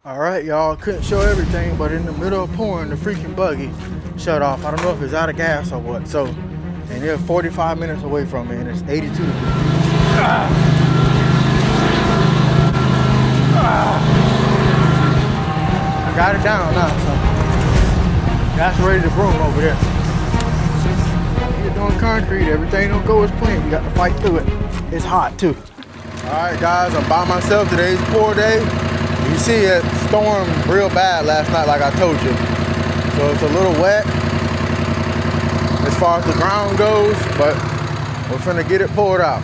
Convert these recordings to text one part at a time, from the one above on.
All right, y'all, couldn't show everything, but in the middle of pouring, the freaking buggy shut off. I don't know if it's out of gas or what. So, and they're 45 minutes away from me, and it's 82 degrees. I got it down now, so that's ready to broom over there. You're doing concrete, everything don't go as planned. You got to fight through it. It's hot too. All right, guys, I'm by myself. Today's poor day. You see it stormed real bad last night, like I told you. So it's a little wet as far as the ground goes, but we're finna get it poured out.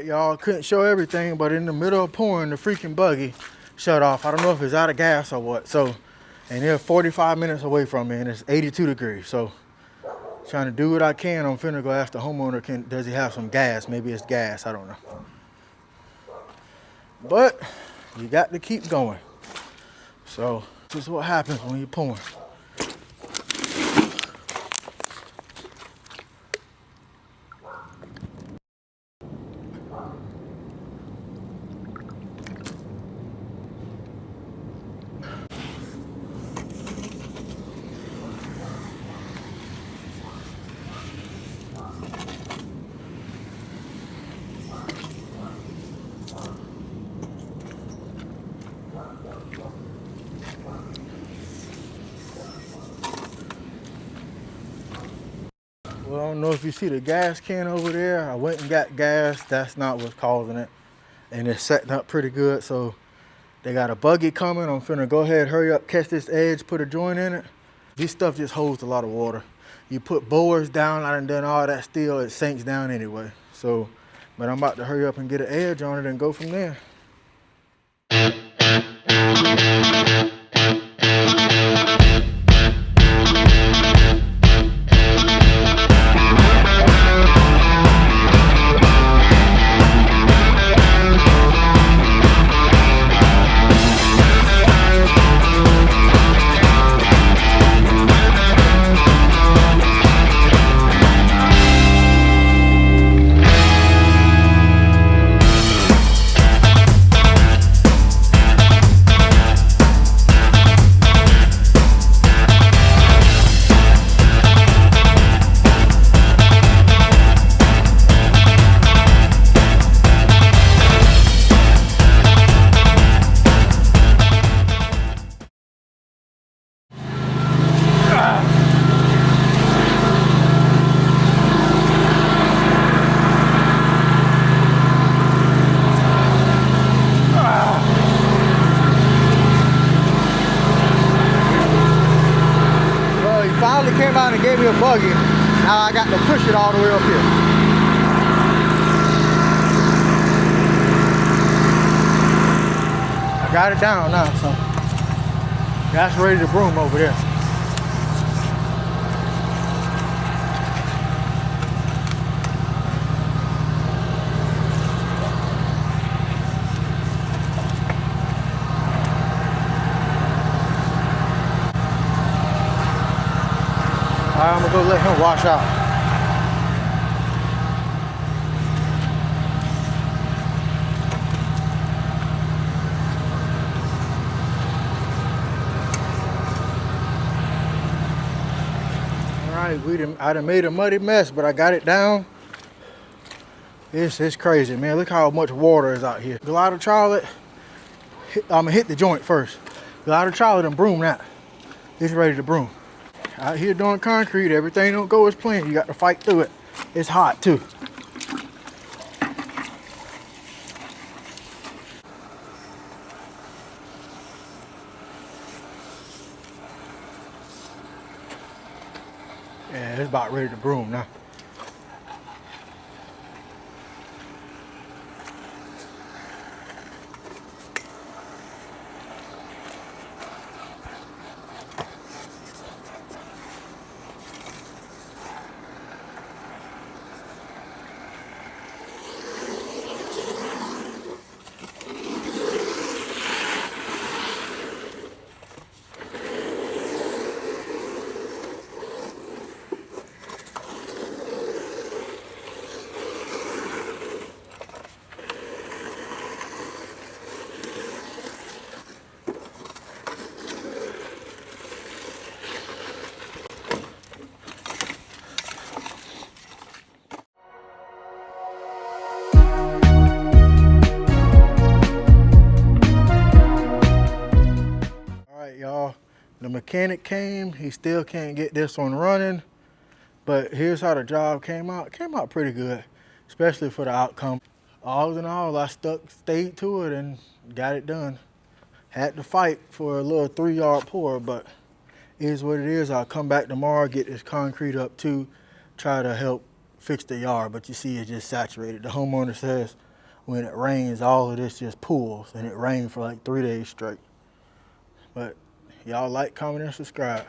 Y'all, couldn't show everything, but in the middle of pouring, the freaking buggy shut off. I don't know if it's out of gas or what. So, and they're 45 minutes away from me, and it's 82 degrees. So, trying to do what I can. I'm finna go ask the homeowner, does he have some gas? Maybe it's gas, I don't know. But you got to keep going. So, this is what happens when you're pouring. Well, I don't know if you see the gas can over there. I went and got gas. That's not what's causing it. And it's setting up pretty good. So they got a buggy coming. I'm finna go ahead, hurry up, catch this edge, put a joint in it. This stuff just holds a lot of water. You put bores down, I done all that steel, it sinks down anyway. So, but I'm about to hurry up and get an edge on it and go from there. Came out and gave me a buggy. Now I got to push it all the way up here. I got it down now, so that's ready to broom over there. I'm gonna go let him wash out. I done made a muddy mess, but I got it down. It's crazy, man. Look how much water is out here. Glider Charlotte, I'm gonna hit the joint first. Glider Charlotte and broom that. It's ready to broom. Out here doing concrete, everything don't go as planned. You got to fight through it. It's hot too. Yeah, it's about ready to broom now. Y'all, the mechanic came. He still can't get this one running, but here's how the job came out. It came out pretty good, especially for the outcome. All in all, I stayed to it and got it done. Had to fight for a little 3-yard pour, but it is what it is. I'll come back tomorrow, get this concrete up too, try to help fix the yard, but you see it's just saturated. The homeowner says when it rains, all of this just pools, and it rained for like 3 days straight. But y'all like, comment, and subscribe.